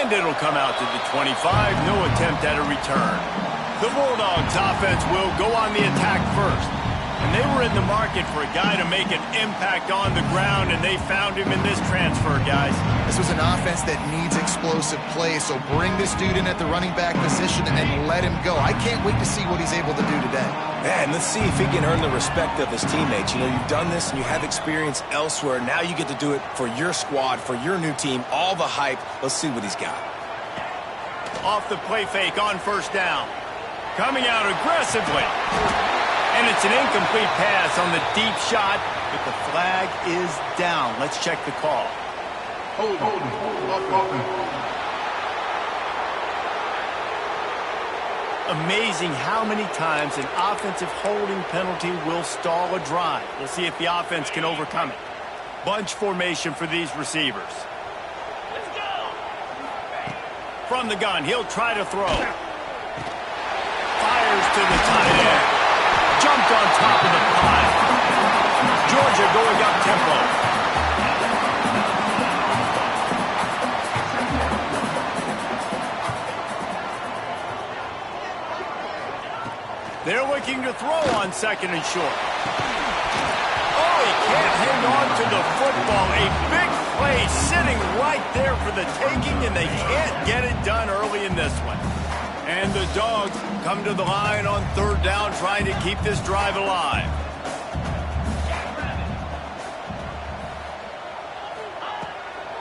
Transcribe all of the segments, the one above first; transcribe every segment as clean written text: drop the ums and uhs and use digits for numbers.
And it'll come out to the 25. No attempt at a return. The Bulldogs offense will go on the attack first. And they were in the market for a guy to make an impact on the ground, and they found him in this transfer, guys. This was an offense that needs explosive plays, so bring this dude in at the running back position and let him go. I can't wait to see what he's able to do today. Man, let's see if he can earn the respect of his teammates. You know, you've done this and you have experience elsewhere. Now you get to do it for your squad, for your new team, all the hype. Let's see what he's got. Off the play fake on first down. Coming out aggressively. And it's an incomplete pass on the deep shot, but the flag is down. Let's check the call. Hold. Amazing how many times an offensive holding penalty will stall a drive. We'll see if the offense can overcome it. Bunch formation for these receivers. Let's go. From the gun, he'll try to throw. Fires to the tight end. Jumped on top of the pile. Georgia going up tempo. They're looking to throw on second and short. Oh, he can't hang on to the football. A big play sitting right there for the taking, and they can't get it done early in this one. And the Dogs come to the line on third down, trying to keep this drive alive.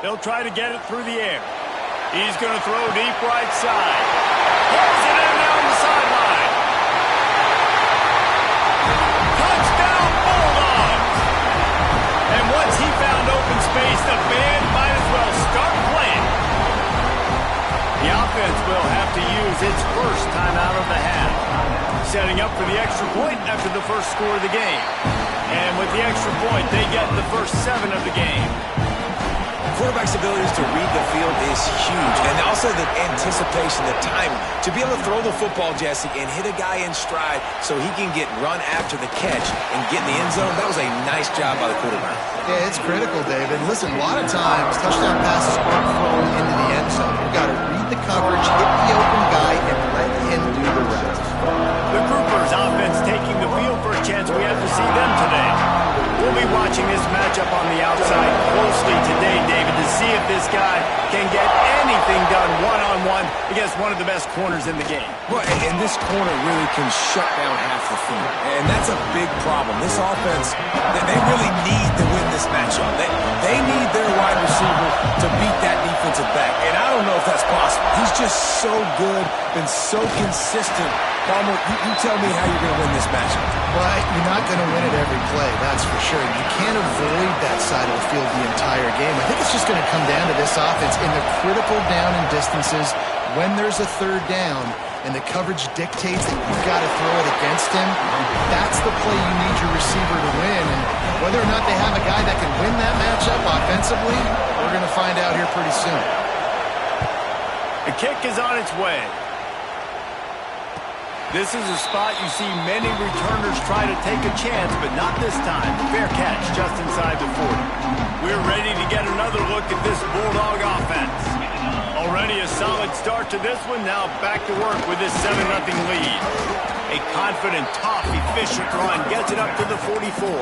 They'll try to get it through the air. He's going to throw deep right side. Pulls it in down the sideline. Touchdown, Bulldogs! And once he found open space, the band might as well start playing. The offense will have to use its first timeout of the half. Setting up for the extra point after the first score of the game. And with the extra point, they get the first 7 of the game. Quarterback's abilities to read the field is huge. And also the anticipation, the timing. To be able to throw the football, Jesse, and hit a guy in stride so he can get run after the catch and get in the end zone, that was a nice job by the quarterback. Yeah, it's critical, David. Listen, a lot of times, touchdown passes aren't thrown into the end zone. You've got to read the coverage, hit the open guy, and let him do the rest. The Groupers offense taking the field for a chance. We have to see them today. We'll be watching this matchup on the outside closely today, David, to see if this guy can get anything done one-on-one against one of the best corners in the game. Well, and this corner really can shut down half the field. And that's a big problem. This offense, they really need to win this matchup. They need their wide receiver to beat that defensive back. And I don't know if that's possible. He's just so good, been so consistent. Palmer, you tell me how you're going to win this matchup. Well, you're not going to win it every play, that's for sure. You can't avoid that side of the field the entire game. I think it's just going to come down to this offense in the critical down and distances when there's a third down and the coverage dictates that you've got to throw it against him. That's the play you need your receiver to win. And whether or not they have a guy that can win that matchup offensively, we're going to find out here pretty soon. The kick is on its way. This is a spot you see many returners try to take a chance, but not this time. Fair catch just inside the 40. We're ready to get another look at this Bulldog offense. Already a solid start to this one. Now back to work with this 7-0 lead. A confident, tough, efficient run gets it up to the 44.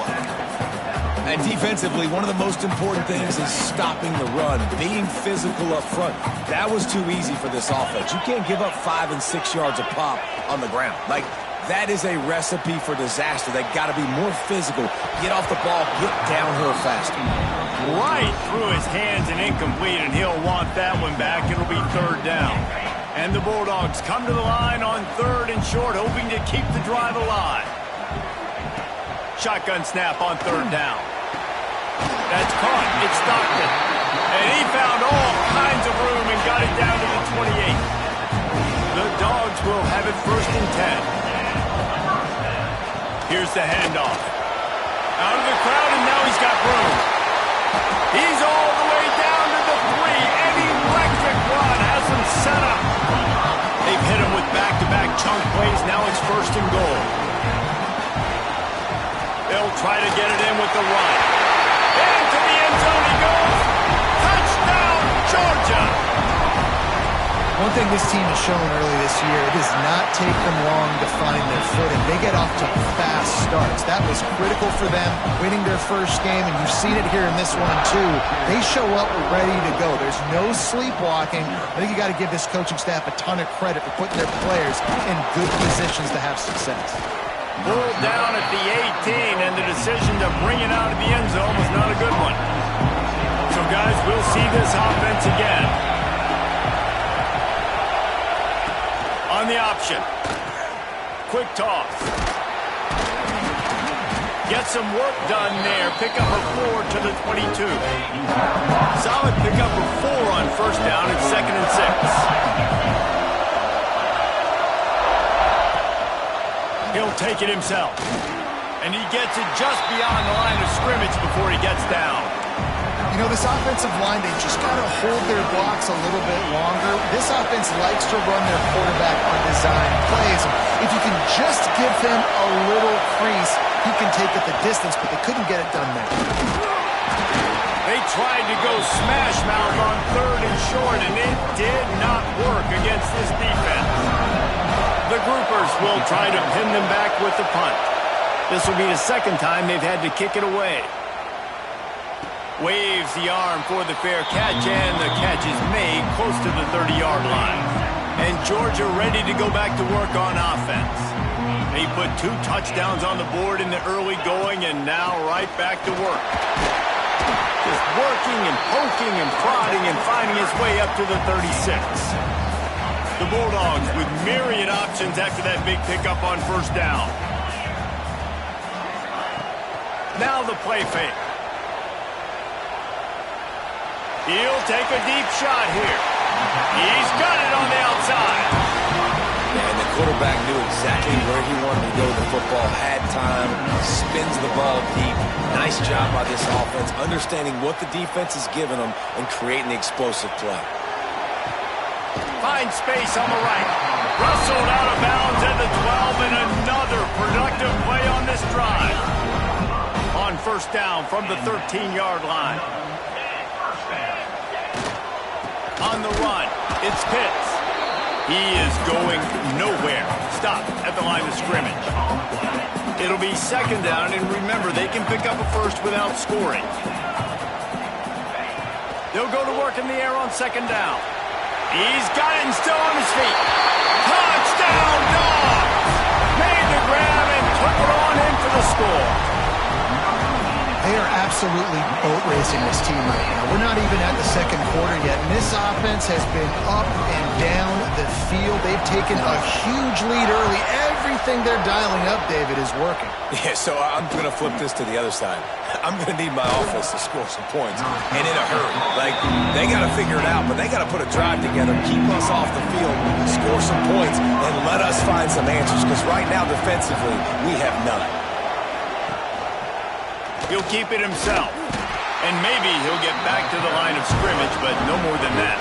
And defensively, one of the most important things is stopping the run, being physical up front. That was too easy for this offense. You can't give up 5 and 6 yards a pop on the ground. Like, that is a recipe for disaster. They got to be more physical, get off the ball, get downhill faster. Right through his hands and incomplete, and he'll want that one back. It'll be third down. And the Bulldogs come to the line on third and short, hoping to keep the drive alive. Shotgun snap on third down. That's caught. It's Stockton. And he found all kinds of room and got it down to the 28. The Dogs will have it first and 10. Here's the handoff. Out of the crowd, and now he's got room. He's all the way down to the 3. An electric run has him set up. They've hit him with back-to-back chunk plays. Now it's first and goal. They'll try to get it in with the run. Into the end zone he goes. Touchdown, Georgia! thing this team has shown early this year, it does not take them long to find their footing. They get off to fast starts. That was critical for them, winning their first game, and you've seen it here in this one too. They show up ready to go. There's no sleepwalking. I think you got to give this coaching staff a ton of credit for putting their players in good positions to have success. Pulled down at the 18, and the decision to bring it out of the end zone was not a good one. So, guys, we'll see this offense again. On the option. Quick toss. Get some work done there. Pick up a 4 to the 22. Solid pick up of 4 on first down at 2nd and 6. He'll take it himself. And he gets it just beyond the line of scrimmage before he gets down. You know, this offensive line, they just got to hold their blocks a little bit longer. This offense likes to run their quarterback on design plays. If you can just give him a little crease, he can take it the distance, but they couldn't get it done there. They tried to go smash mouth on 3rd and short, and it did not work against this defense. The groupers will try to pin them back with the punt. This will be the second time they've had to kick it away. Waves the arm for the fair catch, and the catch is made close to the 30-yard line. And Georgia ready to go back to work on offense. They put 2 touchdowns on the board in the early going, and now right back to work. Just working and poking and prodding and finding his way up to the 36. The Bulldogs with myriad options after that big pickup on first down. Now the play fake. He'll take a deep shot here. He's got it on the outside. And the quarterback knew exactly where he wanted to go with the football, had time, spins the ball deep. Nice job by this offense, understanding what the defense is giving them and creating the explosive play. Finds space on the right. Rustled out of bounds at the 12, and another productive play on this drive. On first down from the 13-yard line. On the run, it's Pitts. He is going nowhere. Stop at the line of scrimmage. It'll be second down, and remember, they can pick up a first without scoring. They'll go to work in the air on second down. He's got it and still on his feet. Touchdown, Dogs! Made the grab and took it on in for the score. They are absolutely boat racing this team right now. We're not even at the second quarter yet, and this offense has been up and down the field. They've taken a huge lead early. Everything they're dialing up, David, is working. Yeah, so I'm going to flip this to the other side. I'm going to need my offense to score some points, and in a hurry. Like, they got to figure it out, but they got to put a drive together, keep us off the field, score some points, and let us find some answers, because right now, defensively, we have none. He'll keep it himself. And maybe he'll get back to the line of scrimmage, but no more than that.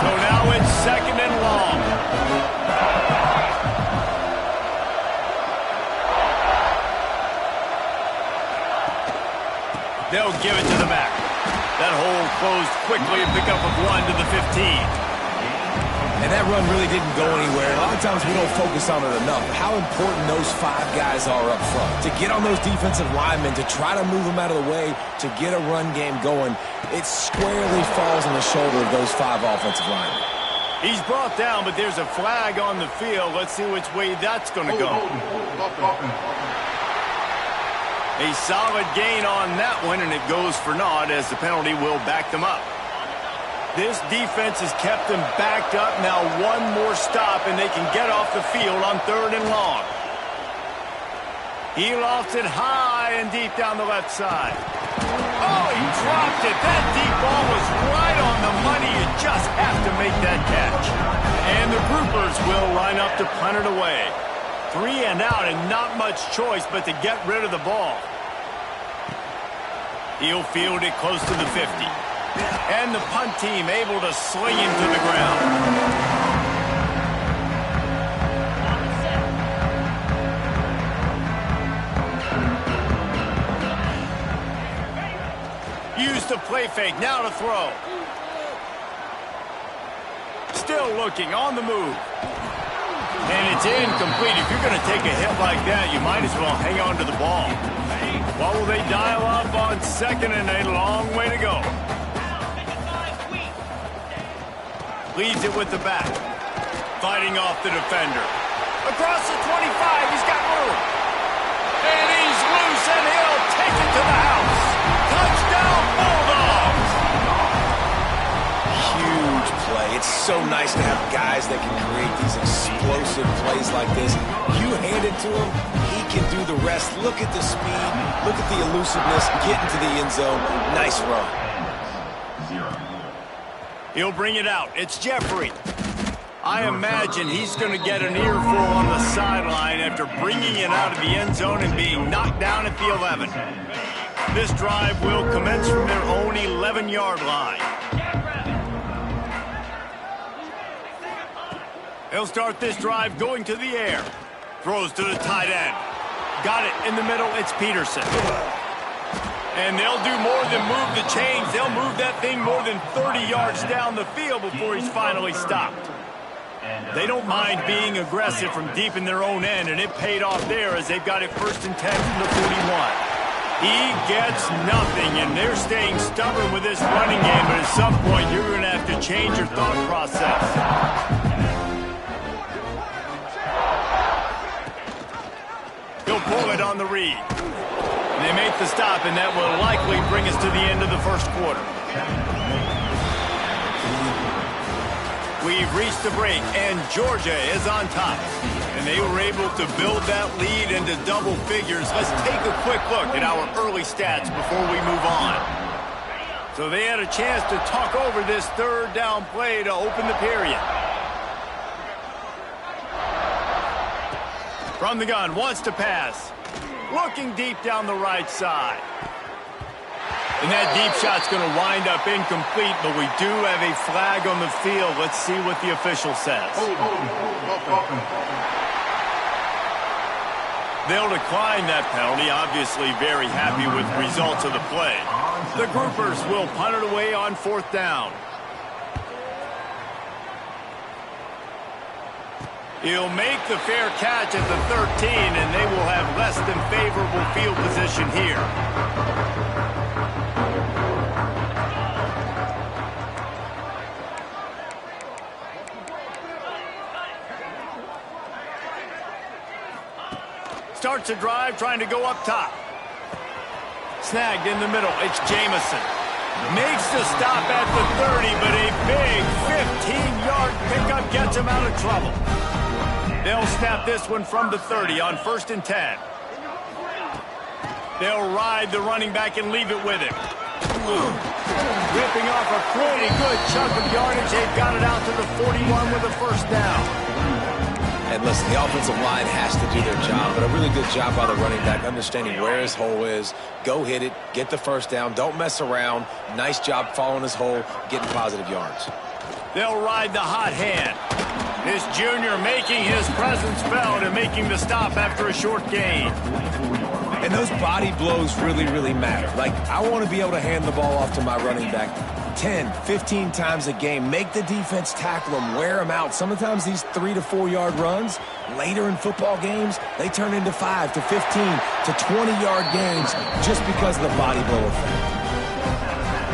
So now it's second and long. They'll give it to the back. That hole closed quickly, a pickup of 1 to the 15. And that run really didn't go anywhere. A lot of times we don't focus on it enough. How important those 5 guys are up front. To get on those defensive linemen, to try to move them out of the way, to get a run game going, it squarely falls on the shoulder of those 5 offensive linemen. He's brought down, but there's a flag on the field. Let's see which way that's going to go. A solid gain on that one, and it goes for naught as the penalty will back them up. This defense has kept them backed up. Now one more stop, and they can get off the field on third and long. He lofts it high and deep down the left side. Oh, he dropped it. That deep ball was right on the money. You just have to make that catch. And the groupers will line up to punt it away. 3 and out, and not much choice but to get rid of the ball. He'll field it close to the 50. And the punt team able to sling him to the ground. Use the play fake, now to throw. Still looking, on the move. And it's incomplete. If you're going to take a hit like that, you might as well hang on to the ball. What will they dial up on second and a long way to go? Leads it with the back. Fighting off the defender. Across the 25, he's got room. And he's loose, and he'll take it to the house. Touchdown, Bulldogs! Huge play. It's so nice to have guys that can create these explosive plays like this. You hand it to him, he can do the rest. Look at the speed. Look at the elusiveness. Get into the end zone. Nice run. He'll bring it out. It's Jeffrey. I imagine he's going to get an earful on the sideline after bringing it out of the end zone and being knocked down at the 11. This drive will commence from their own 11-yard line. He'll start this drive going to the air. Throws to the tight end. Got it in the middle. It's Peterson. And they'll do more than move the chains. They'll move that thing more than 30 yards down the field before he's finally stopped. They don't mind being aggressive from deep in their own end, and it paid off there as they've got it 1st and 10 from the 41. He gets nothing, and they're staying stubborn with this running game, but at some point you're going to have to change your thought process. He'll pull it on the read. And they make the stop, and that will likely bring us to the end of the first quarter. We've reached the break, and Georgia is on top. And they were able to build that lead into double figures. Let's take a quick look at our early stats before we move on. So they had a chance to talk over this third down play to open the period. From the gun, wants to pass. Looking deep down the right side. And that deep shot's going to wind up incomplete, but we do have a flag on the field. Let's see what the official says. They'll decline that penalty, obviously very happy with the results of the play. The Groupers will punt it away on 4th down. He'll make the fair catch at the 13, and they will have less than favorable field position here. Starts a drive, trying to go up top. Snagged in the middle, it's Jamison. Makes the stop at the 30, but a big 15-yard pickup gets him out of trouble. They'll snap this one from the 30 on 1st and 10. They'll ride the running back and leave it with him. Ripping off a pretty good chunk of yardage. They've got it out to the 41 with a 1st down. And listen, the offensive line has to do their job, but a really good job by the running back, understanding where his hole is. Go hit it, get the 1st down, don't mess around. Nice job following his hole, getting positive yards. They'll ride the hot hand. This junior making his presence felt and making the stop after a short gain. And those body blows really, really matter. Like, I want to be able to hand the ball off to my running back 10, 15 times a game. Make the defense tackle them, wear them out. Sometimes these 3 to 4 yard runs, later in football games, they turn into 5 to 15 to 20-yard games just because of the body blow effect.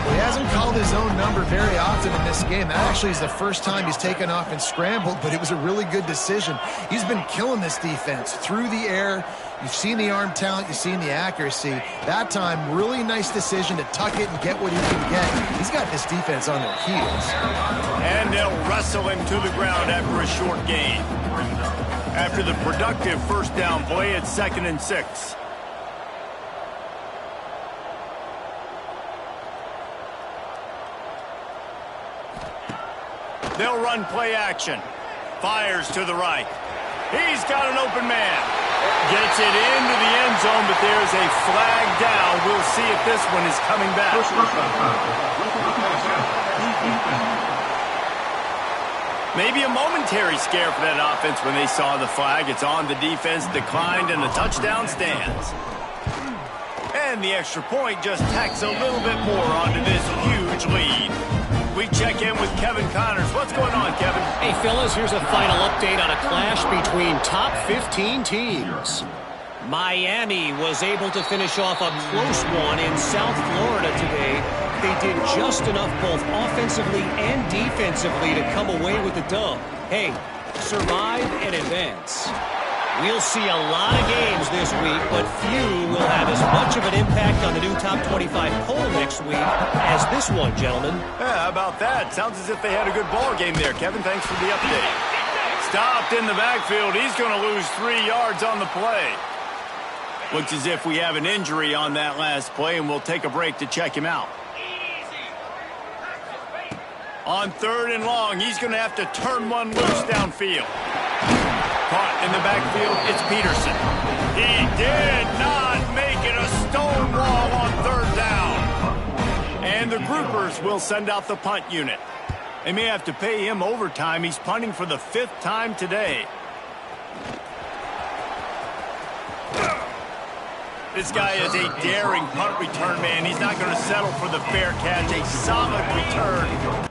He hasn't called his own number very often in this game. That actually is the first time he's taken off and scrambled, but it was a really good decision. He's been killing this defense through the air. You've seen the arm talent, you've seen the accuracy. That time, really nice decision to tuck it and get what he can get. He's got this defense on their heels. And they'll wrestle him to the ground after a short gain. After the productive 1st down play, it's 2nd and 6. They'll run play action. Fires to the right. He's got an open man. Gets it into the end zone, but there's a flag down. We'll see if this one is coming back. Maybe a momentary scare for that offense when they saw the flag. It's on the defense, declined, and the touchdown stands. And the extra point just tacks a little bit more onto this huge lead. We we check in with Kevin Connors. What's going on, Kevin? Hey, fellas, here's a final update on a clash between top 15 teams. Miami was able to finish off a close one in South Florida today. They did just enough both offensively and defensively to come away with the dub. Hey, survive and advance. We'll see a lot of games this week, but few will have as much of an impact on the new top 25 poll next week as this one, gentlemen. Yeah, how about that? Sounds as if they had a good ball game there. Kevin, thanks for the update. Stopped in the backfield. He's going to lose 3 yards on the play. Looks as if we have an injury on that last play, and we'll take a break to check him out. On 3rd and long, he's going to have to turn one loose downfield. Caught in the backfield, it's Peterson. He did not make it a stone wall on 3rd down. And the groupers will send out the punt unit. They may have to pay him overtime. He's punting for the 5th time today. This guy is a daring punt return man. He's not going to settle for the fair catch. A solid return.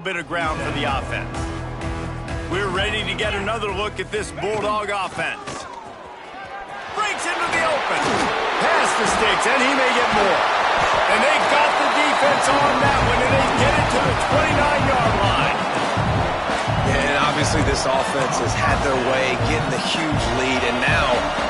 Bit of ground for the offense. We're ready to get another look at this Bulldog offense. Breaks into the open. Pass the sticks, and he may get more. And they got the defense on that one the 29-yard line. And obviously this offense has had their way, getting the huge lead. And now,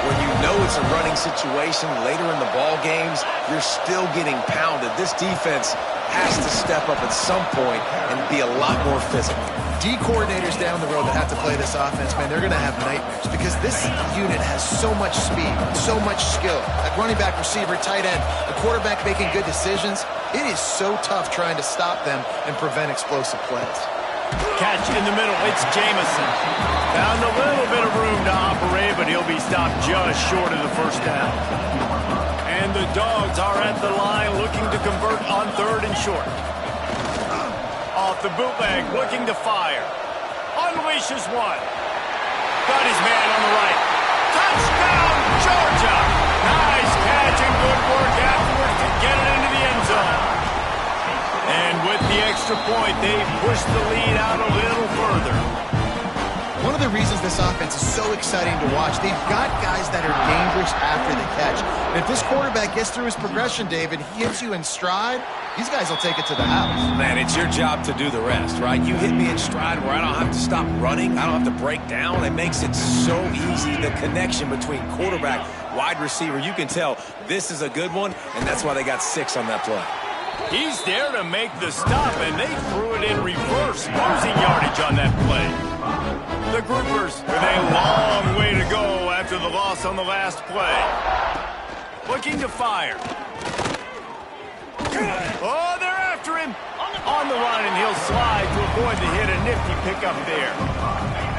when you know it's a running situation later in the ball games, you're still getting pounded. This defense has to step up at some point and be a lot more physical. D coordinators down the road that have to play this offense, man, they're going to have nightmares because this unit has so much speed, so much skill. At running back, receiver, tight end, the quarterback making good decisions. It is so tough trying to stop them and prevent explosive plays. Catch in the middle. It's Jamison. Found a little bit of room to operate, but he'll be stopped just short of the first down. And the Dogs are at the line looking to convert on 3rd and short. Off the bootleg, looking to fire. Unleashes one. Got his man on the right. Touchdown, Georgia! Nice catch and good work afterwards to get it into the end zone. And with the extra point, they push the lead out a little further. One of the reasons this offense is so exciting to watch, they've got guys that are dangerous after the catch. And if this quarterback gets through his progression, David, he hits you in stride, these guys will take it to the house. Man, it's your job to do the rest, right? You hit me in stride where I don't have to stop running. I don't have to break down. It makes it so easy, the connection between quarterback, wide receiver. You can tell this is a good one, and that's why they got 6 on that play. He's there to make the stop, and they threw it in reverse, losing yardage on that play. The Groupers with a long way to go after the loss on the last play. Looking to fire. Oh, they're after him. On the run, and he'll slide to avoid the hit. A nifty pickup there.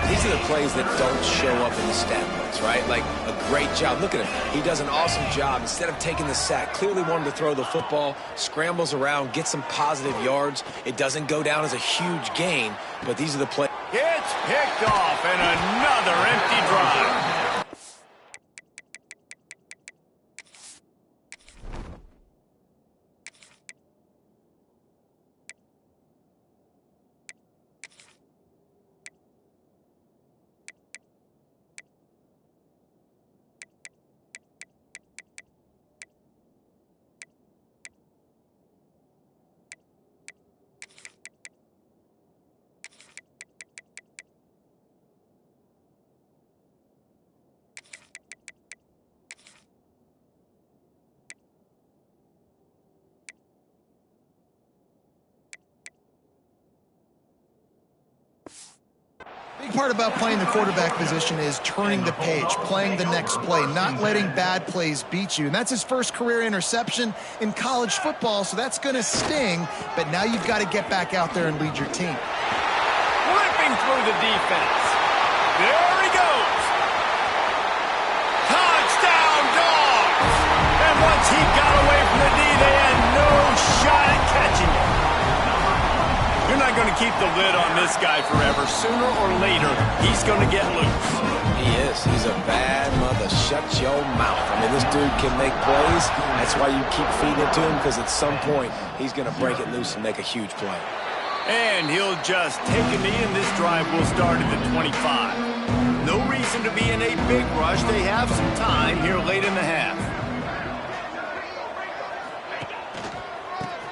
These are the plays that don't show up in the stat books, right? Like a great job. Look at him. He does an awesome job. Instead of taking the sack, clearly wanted to throw the football, scrambles around, get some positive yards. It doesn't go down as a huge gain, but these are the plays. It's picked off, and another empty drive. Big part about playing the quarterback position is turning the page, playing the next play, not letting bad plays beat you. And that's his first career interception in college football, so that's going to sting. But now you've got to get back out there and lead your team. Ripping through the defense. There he goes. Touchdown, Dogs! And once he got away from the knee, they had no shot at catching it. You're not going to keep the lid on this guy forever. Sooner or later, he's going to get loose. He is. He's a bad mother. Shut your mouth. I mean, this dude can make plays. That's why you keep feeding it to him, because at some point, he's going to break it loose and make a huge play. And he'll just take a knee, and this drive will start at the 25. No reason to be in a big rush. They have some time here late in the half.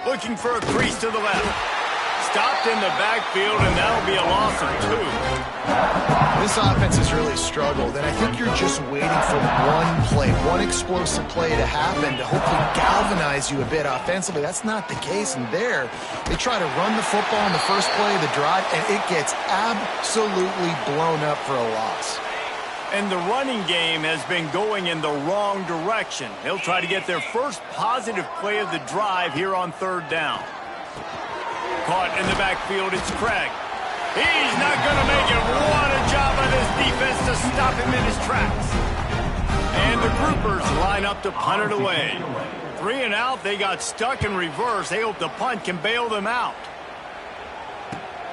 Looking for a crease to the left. Stopped in the backfield, and that'll be a loss of 2. This offense has really struggled, and I think you're just waiting for one play, one explosive play to happen to hopefully galvanize you a bit offensively. That's not the case, and there, they try to run the football in the first play of the drive, and it gets absolutely blown up for a loss. And the running game has been going in the wrong direction. They'll try to get their first positive play of the drive here on 3rd down. Caught in the backfield, it's Craig. He's not going to make it. What a job by this defense to stop him in his tracks. And the Groupers line up to punt it away. 3 and out, they got stuck in reverse. They hope the punt can bail them out.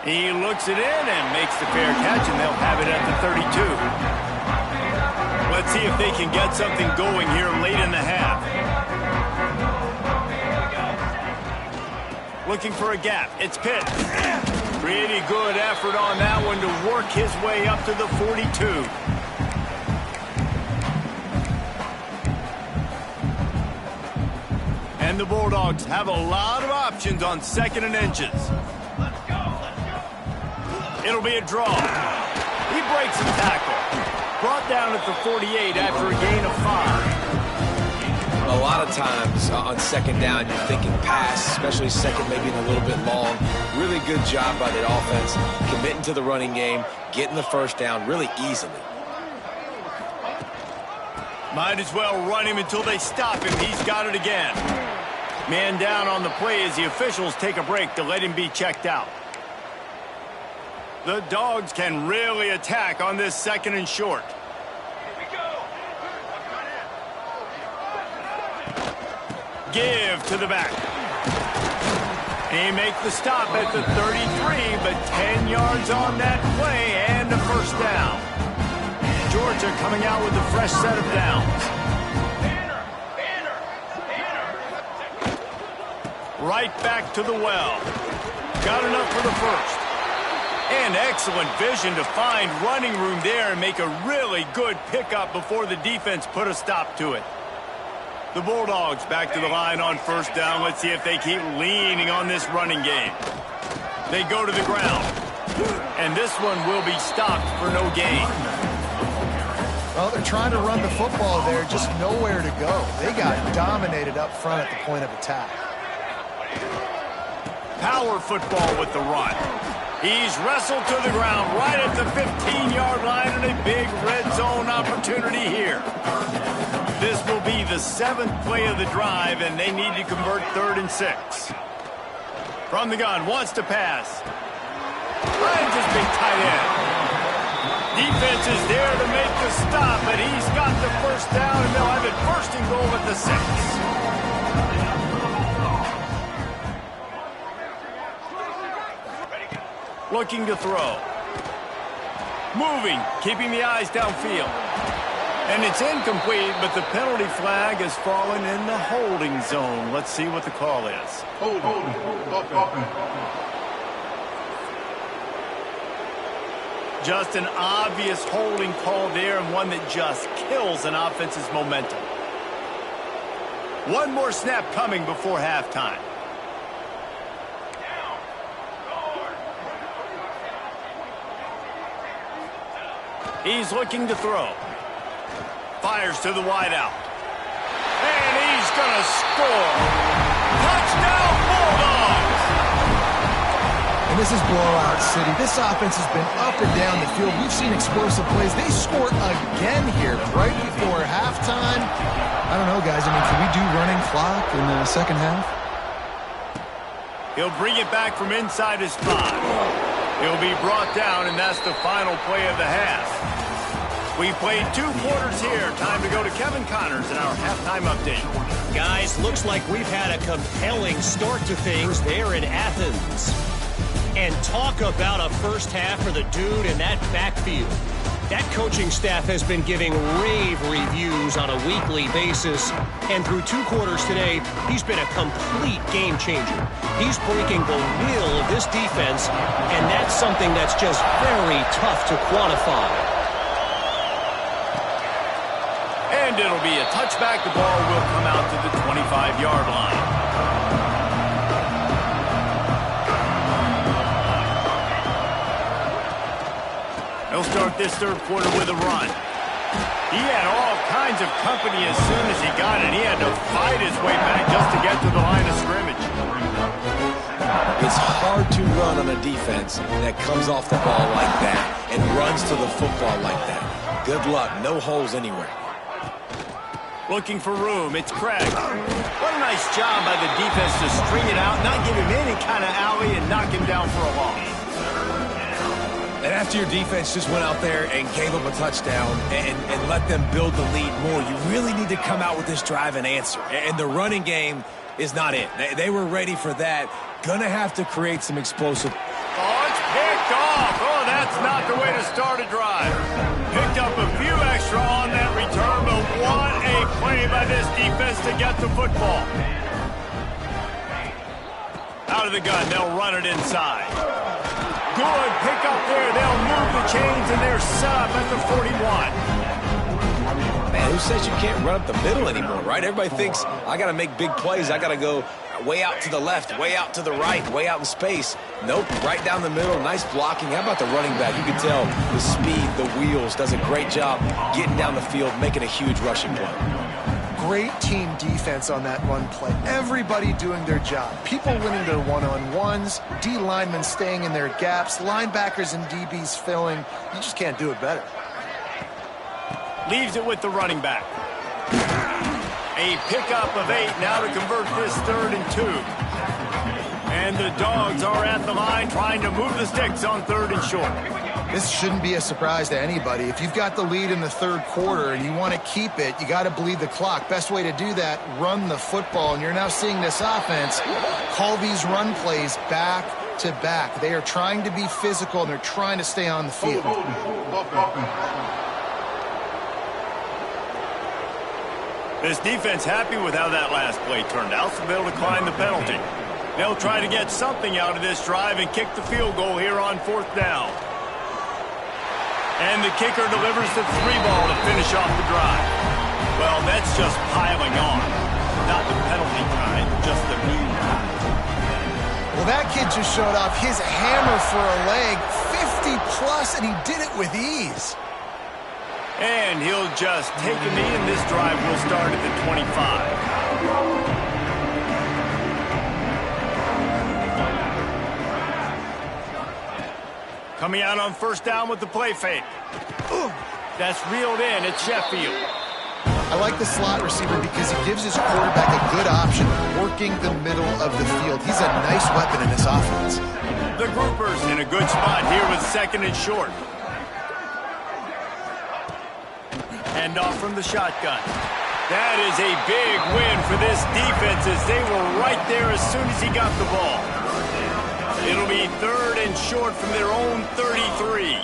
He looks it in and makes the fair catch, and they'll have it at the 32. Let's see if they can get something going here late in the half. Looking for a gap. It's Pitt. Pretty good effort on that one to work his way up to the 42. And the Bulldogs have a lot of options on 2nd and inches. It'll be a draw. He breaks the tackle. Brought down at the 48 after a gain of 5. A lot of times on second down, you're thinking pass, especially second, maybe a little bit long. Really good job by the offense, committing to the running game, getting the first down really easily. Might as well run him until they stop him. He's got it again. Man down on the play as the officials take a break to let him be checked out. The Dogs can really attack on this 2nd and short. Give to the back. He makes the stop at the 33, but 10 yards on that play and a first down. Georgia coming out with a fresh set of downs. Right back to the well. Got enough for the first. And excellent vision to find running room there and make a really good pickup before the defense put a stop to it. The Bulldogs back to the line on first down. Let's see if they keep leaning on this running game. They go to the ground. And this one will be stopped for no gain. Well, they're trying to run the football there, just nowhere to go. They got dominated up front at the point of attack. Power football with the run. He's wrestled to the ground right at the 15-yard line and a big red zone opportunity here. This will be the 7th play of the drive, and they need to convert 3rd and 6. From the gun, wants to pass. And just big tight end. Defense is there to make the stop, but he's got the first down, and they'll have it 1st and goal at the 6. Looking to throw. Moving, keeping the eyes downfield. And it's incomplete, but the penalty flag has fallen in the holding zone. Let's see what the call is. Just an obvious holding call there, and one that just kills an offense's momentum. One more snap coming before halftime. He's looking to throw. Fires to the wideout. And he's going to score. Touchdown, Bulldogs! And this is blowout city. This offense has been up and down the field. We've seen explosive plays. They scored again here right before halftime. I don't know, guys. I mean, can we do running clock in the second half? He'll bring it back from inside his 5. He'll be brought down, and that's the final play of the half. We played 2 quarters here. Time to go to Kevin Connors in our halftime update. Guys, looks like we've had a compelling start to things there in Athens. And talk about a first half for the dude in that backfield. That coaching staff has been giving rave reviews on a weekly basis. And through 2 quarters today, he's been a complete game changer. He's breaking the will of this defense, and that's something that's just very tough to quantify. And it'll be a touchback. The ball will come out to the 25-yard line. He'll start this 3rd quarter with a run. He had all kinds of company as soon as he got it. He had to fight his way back just to get to the line of scrimmage. It's hard to run on a defense that comes off the ball like that and runs to the football like that. Good luck. No holes anywhere. Looking for room. It's Craig. What a nice job by the defense to string it out, not give him any kind of alley, and knock him down for a loss. And after your defense just went out there and gave up a touchdown and let them build the lead more, you really need to come out with this drive and answer. And the running game is not it. They were ready for that. Gonna have to create some explosive. Oh, it's picked off. Oh, that's not the way to start a drive. Picked up a few extra on that return, but what a play by this defense to get the football. Out of the gun, they'll run it inside. Good pick up there. They'll move the chains, and they're set up at the 41. Man, who says you can't run up the middle anymore, right? Everybody thinks, I got to make big plays. I got to go way out to the left, way out to the right, way out in space. Nope, right down the middle, nice blocking. How about the running back? You can tell the speed, the wheels, does a great job getting down the field, making a huge rushing play. Great team defense on that run play. Everybody doing their job. People winning their one-on-ones, D linemen staying in their gaps, linebackers and DBs filling. You just can't do it better. Leaves it with the running back. A pickup of 8 now to convert this 3rd and 2. And the Dogs are at the line trying to move the sticks on 3rd and short. This shouldn't be a surprise to anybody. If you've got the lead in the 3rd quarter and you want to keep it, you got to bleed the clock. Best way to do that, run the football. And you're now seeing this offense call these run plays back to back. They are trying to be physical and they're trying to stay on the field. This defense happy with how that last play turned out, so they'll decline the penalty. They'll try to get something out of this drive and kick the field goal here on 4th down. And the kicker delivers the 3-ball to finish off the drive. Well, that's just piling on. Not the penalty kind, just the mean kind. Well, that kid just showed off his hammer for a leg, 50-plus, and he did it with ease. And he'll just take a knee, and this drive will start at the 25. Coming out on 1st down with the play fake. That's reeled in. It's Sheffield. I like the slot receiver because he gives his quarterback a good option working the middle of the field. He's a nice weapon in this offense. The Groupers in a good spot here with 2nd and short. Hand off from the shotgun. That is a big win for this defense as they were right there as soon as he got the ball. It'll be 3rd and short from their own 33.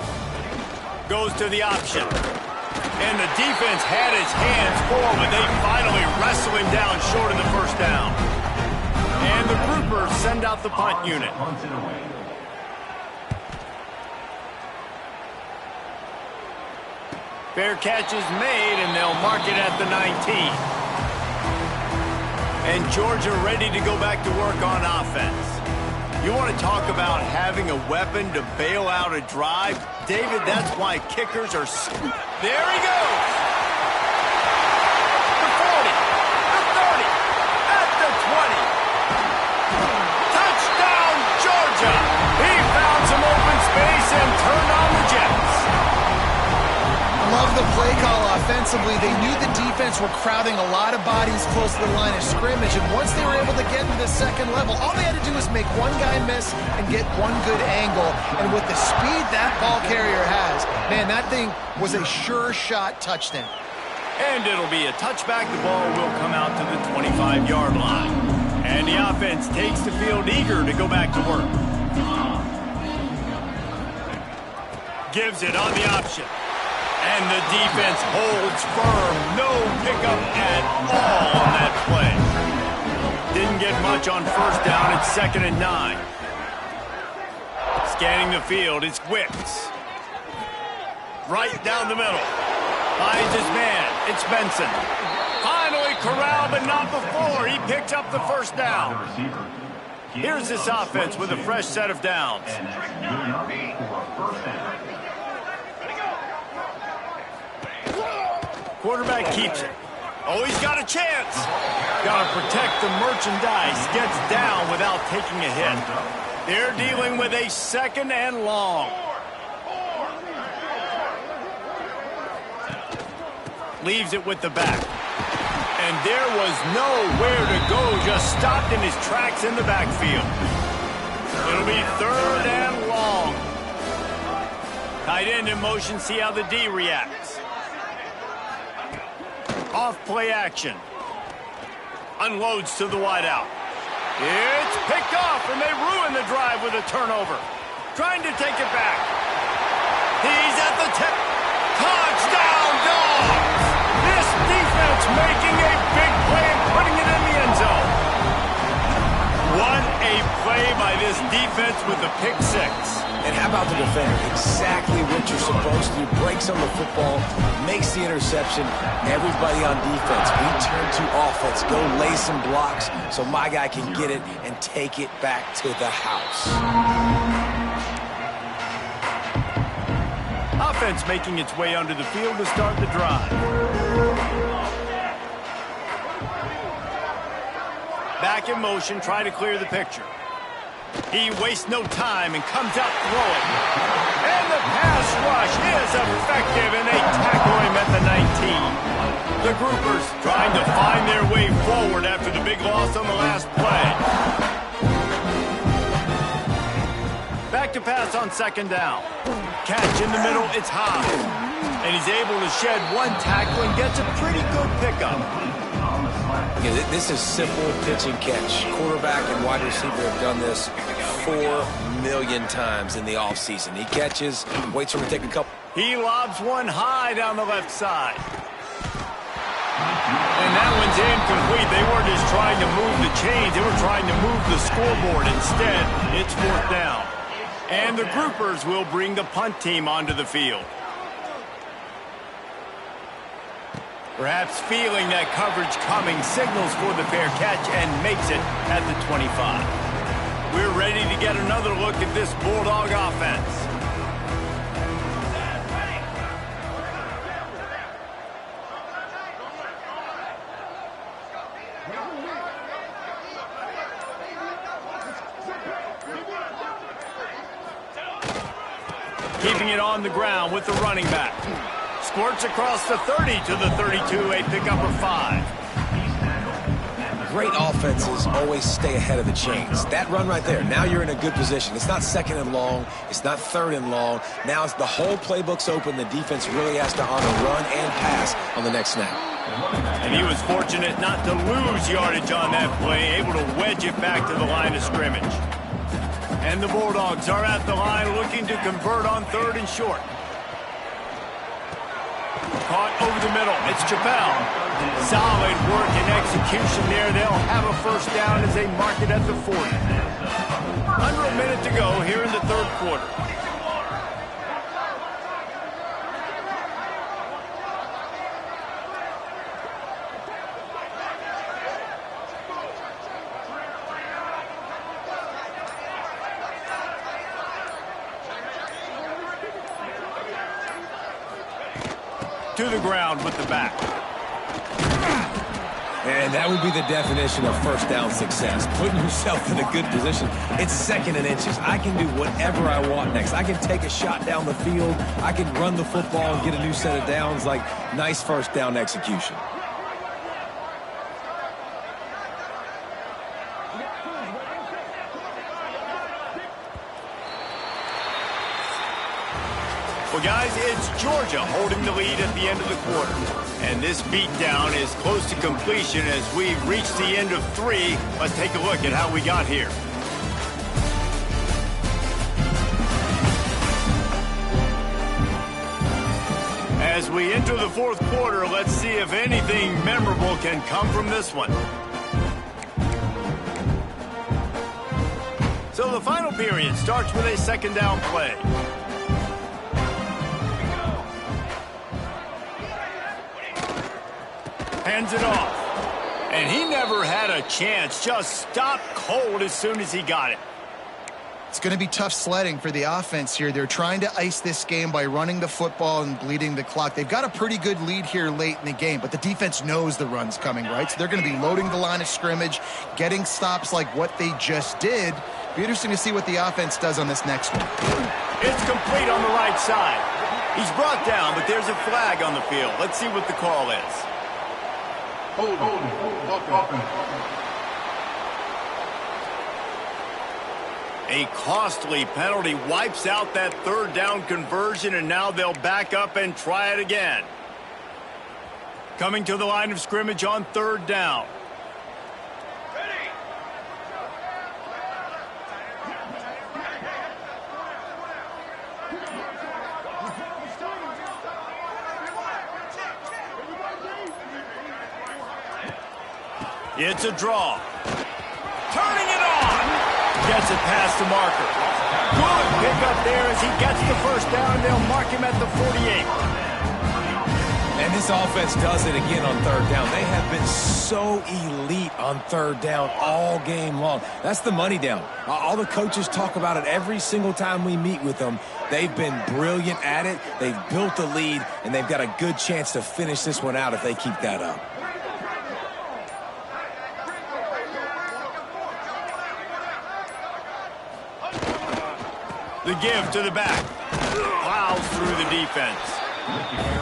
Goes to the option. And the defense had his hands full, but they finally wrestle him down short of the 1st down. And the Groupers send out the punt unit. Fair catch is made, and they'll mark it at the 19. And Georgia ready to go back to work on offense. You want to talk about having a weapon to bail out a drive? David, that's why kickers are... There he goes! The 40, the 30, at the 20. Touchdown, Georgia! He found some open space and turned on the Jets. Love the play call offensively. They knew the defense were crowding a lot of bodies close to the line of scrimmage, and once they were able to get into the 2nd level, all they had to do was make one guy miss and get one good angle. And with the speed that ball carrier has, man, that thing was a sure shot touchdown. And it'll be a touchback. The ball will come out to the 25-yard line. And the offense takes the field eager to go back to work. Gives it on the option. And the defense holds firm. No pickup at all on that play. Didn't get much on 1st down. It's 2nd and 9. Scanning the field, it's Wicks. Right down the middle. Finds his man. It's Benson. Finally corralled, but not before. He picks up the 1st down. Here's this offense with a fresh set of downs. Quarterback keeps it. Oh, he's got a chance. Got to protect the merchandise. Gets down without taking a hit. They're dealing with a 2nd and long. Leaves it with the back. And there was nowhere to go. Just stopped in his tracks in the backfield. It'll be 3rd and long. Tight end in motion. See how the D reacts. Off play action. Unloads to the wideout. It's picked off, and they ruin the drive with a turnover. Trying to take it back. He's at the tip. Touchdown, Dogs! This defense making a big play and putting it in the end zone. What a play made by this defense with a pick six. And how about the defender? Exactly what you're supposed to do. Breaks on the football, makes the interception. Everybody on defense, we turn to offense. Go lay some blocks so my guy can get it and take it back to the house. Offense making its way onto the field to start the drive. Back in motion, try to clear the picture. He wastes no time and comes out throwing. And the pass rush is effective, and they tackle him at the 19. The Groupers trying to find their way forward after the big loss on the last play. Back to pass on second down. Catch in the middle, it's high. And he's able to shed one tackle and gets a pretty good pickup. Yeah, this is simple pitch and catch. Quarterback and wide receiver have done this 4 million times in the offseason. He catches, waits for him to take a couple. He lobs one high down the left side. And that one's incomplete. They weren't just trying to move the chains. They were trying to move the scoreboard. Instead, it's fourth down. And the Groupers will bring the punt team onto the field. Perhaps feeling that coverage coming, signals for the fair catch and makes it at the 25. We're ready to get another look at this Bulldog offense. Keeping it on the ground with the running back. Squirts across the 30 to the 32, a pickup of 5. Great offenses always stay ahead of the chains. That run right there, now you're in a good position. It's not second and long. It's not third and long. Now it's the whole playbook's open. The defense really has to honor run and pass on the next snap. And he was fortunate not to lose yardage on that play, able to wedge it back to the line of scrimmage. And the Bulldogs are at the line looking to convert on third and short. Caught over the middle. It's Chappelle. Solid work and execution there. They'll have a first down as they mark it at the 40. Under a minute to go here in the third quarter. To the ground with the back. And that would be the definition of first down success. Putting yourself in a good position. It's second and inches. I can do whatever I want next. I can take a shot down the field. I can run the football and get a new set of downs. Like, nice first down execution. Well, guys, it's Georgia holding the lead at the end of the quarter. And this beatdown is close to completion as we've reached the end of 3. Let's take a look at how we got here. As we enter the fourth quarter, let's see if anything memorable can come from this one. So the final period starts with a second down play. Hands it off. And he never had a chance. Just stopped cold as soon as he got it. It's going to be tough sledding for the offense here. They're trying to ice this game by running the football and bleeding the clock. They've got a pretty good lead here late in the game, but the defense knows the run's coming, right? So they're going to be loading the line of scrimmage, getting stops like what they just did. Be interesting to see what the offense does on this next one. It's complete on the right side. He's brought down, but there's a flag on the field. Let's see what the call is. A costly penalty wipes out that third down conversion, and now they'll back up and try it again. Coming to the line of scrimmage on third down. It's a draw. Turning it on. gets it past the marker. Good pickup there as he gets the first down. They'll mark him at the 48. And this offense does it again on third down. They have been so elite on third down all game long. That's the money down. All the coaches talk about it every single time we meet with them. They've been brilliant at it. They've built the lead, and they've got a good chance to finish this one out if they keep that up. The give to the back. Plows through the defense.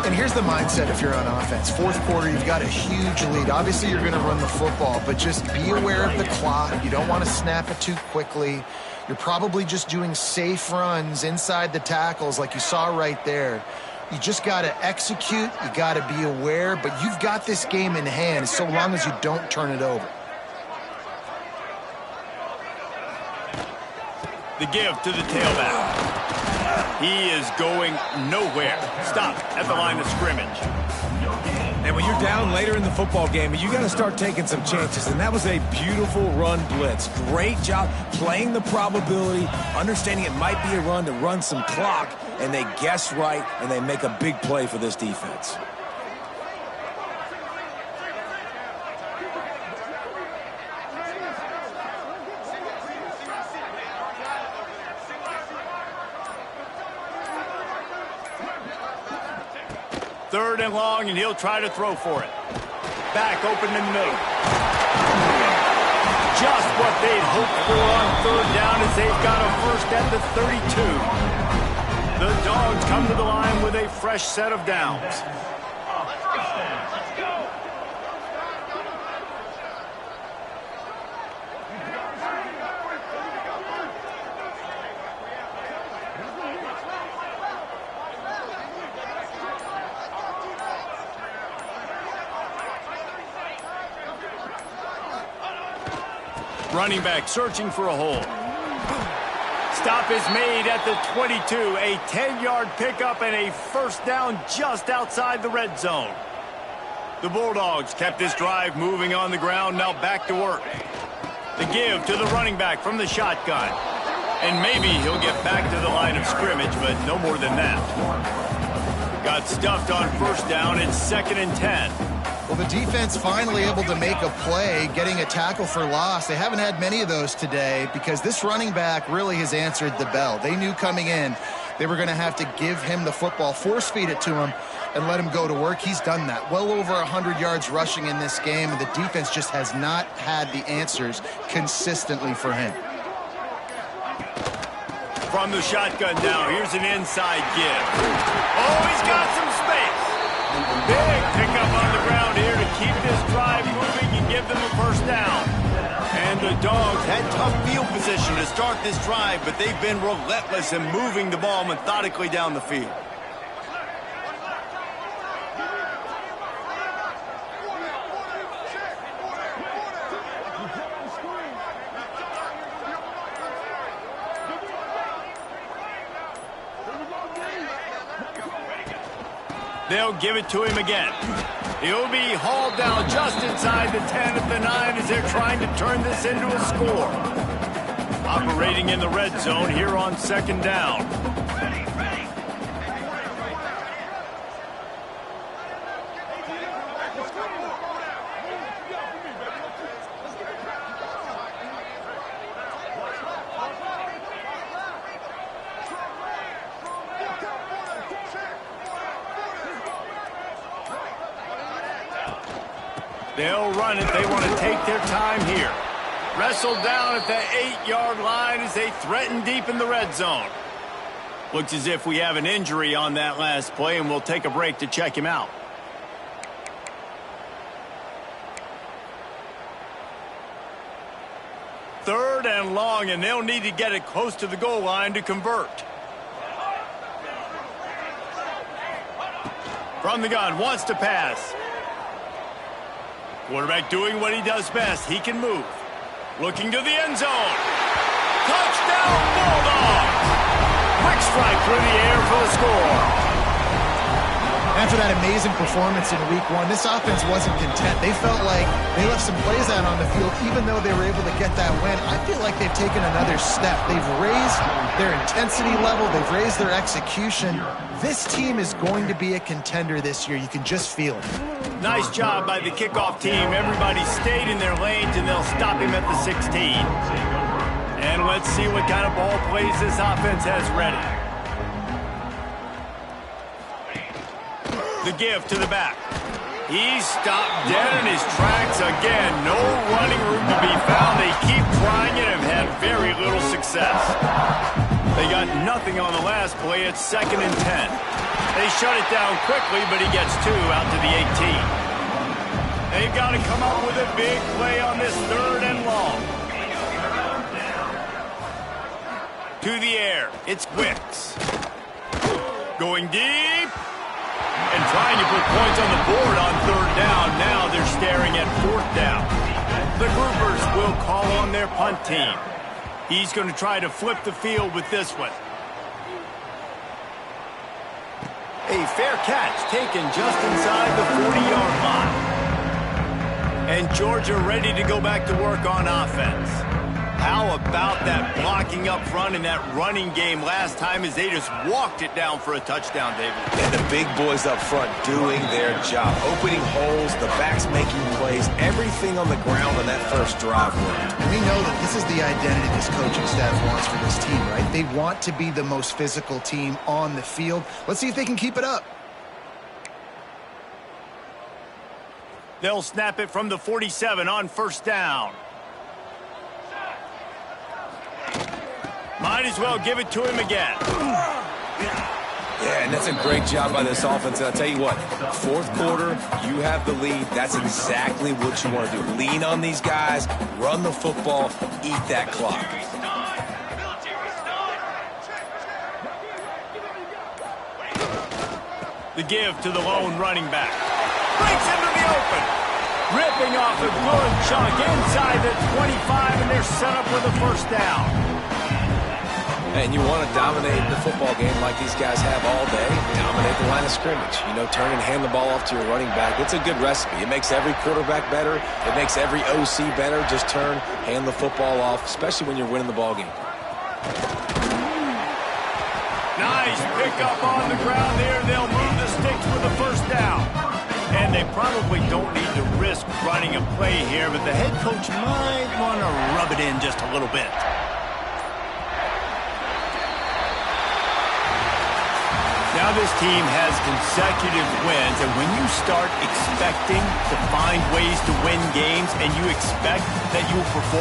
And here's the mindset if you're on offense. Fourth quarter, you've got a huge lead. Obviously, you're going to run the football, but just be aware of the clock. You don't want to snap it too quickly. You're probably just doing safe runs inside the tackles like you saw right there. You just got to execute. You got to be aware, but you've got this game in hand so long as you don't turn it over. The give to the tailback. He is going nowhere. Stop at the line of scrimmage. And when you're down later in the football game, you got to start taking some chances. And that was a beautiful run blitz. Great job playing the probability, understanding it might be a run to run some clock, and they guess right, and they make a big play for this defense. Third and long, and he'll try to throw for it. Back open in the middle. Just what they'd hoped for on third down as they've got a first at the 32. The Dogs come to the line with a fresh set of downs. Running back searching for a hole. Stop is made at the 22. A 10-yard pickup and a first down just outside the red zone. The Bulldogs kept this drive moving on the ground. Now back to work. The give to the running back from the shotgun. And maybe he'll get back to the line of scrimmage, but no more than that. Got stuffed on first down. It's 2nd and 10. Well, the defense finally able to make a play, getting a tackle for loss. They haven't had many of those today because this running back really has answered the bell. They knew coming in they were going to have to give him the football, force feed it to him, and let him go to work. He's done that. Well over 100 yards rushing in this game, and the defense just has not had the answers consistently for him. From the shotgun now, here's an inside give. Oh, he's got some space. Big pickup on the ground here to keep this drive moving and give them a first down. And the Dogs had tough field position to start this drive, but they've been relentless in moving the ball methodically down the field. They'll give it to him again. He'll be hauled down just inside the 10 at the 9 as they're trying to turn this into a score. Operating in the red zone here on 2nd down. They'll run it. They want to take their time here. Wrestled down at the 8-yard line as they threaten deep in the red zone. Looks as if we have an injury on that last play, and we'll take a break to check him out. Third and long, and they'll need to get it close to the goal line to convert. From the gun, wants to pass. Quarterback doing what he does best. He can move. Looking to the end zone. Touchdown, Bulldogs! Quick strike through the air for the score. After that amazing performance in Week 1, this offense wasn't content. They felt like they left some plays out on the field, even though they were able to get that win. I feel like like they've taken another step. They've raised their intensity level. They've raised their execution. This team is going to be a contender this year. You can just feel it. Nice job by the kickoff team. Everybody stayed in their lanes, and they'll stop him at the 16. And let's see what kind of ball plays this offense has ready. The give to the back. He's stopped dead in his tracks again. No running room to be found. They keep trying it and have had very little success. They got nothing on the last play. It's 2nd and 10. They shut it down quickly, but he gets 2 out to the 18. They've got to come up with a big play on this 3rd and long. To the air. It's Wicks. Going deep. And trying to put points on the board on 3rd down. Now they're staring at 4th down. The Groupers will call on their punt team. He's going to try to flip the field with this one. A fair catch taken just inside the 40-yard line. And Georgia ready to go back to work on offense. How about that blocking up front and that running game last time as they just walked it down for a touchdown, David? And the big boys up front doing their job. Opening holes, the backs making plays, everything on the ground on that first drive worked. And we know that this is the identity this coaching staff wants for this team, right? They want to be the most physical team on the field. Let's see if they can keep it up. They'll snap it from the 47 on 1st down. Might as well give it to him again. Yeah, and that's a great job by this offense. And I'll tell you what, 4th quarter, you have the lead. That's exactly what you want to do. Lean on these guys, run the football, eat that clock. The give to the lone running back. Breaks into the open. Ripping off a good chunk inside the 25, and they're set up with a 1st down. And you want to dominate the football game like these guys have all day. Dominate the line of scrimmage. You know, turn and hand the ball off to your running back. It's a good recipe. It makes every quarterback better. It makes every OC better. Just turn, hand the football off, especially when you're winning the ball game. Nice pickup on the ground there. They'll move the sticks for the 1st down. And they probably don't need to risk running a play here, but the head coach might want to rub it in just a little bit. Now this team has consecutive wins, and when you start expecting to find ways to win games and you expect that you will perform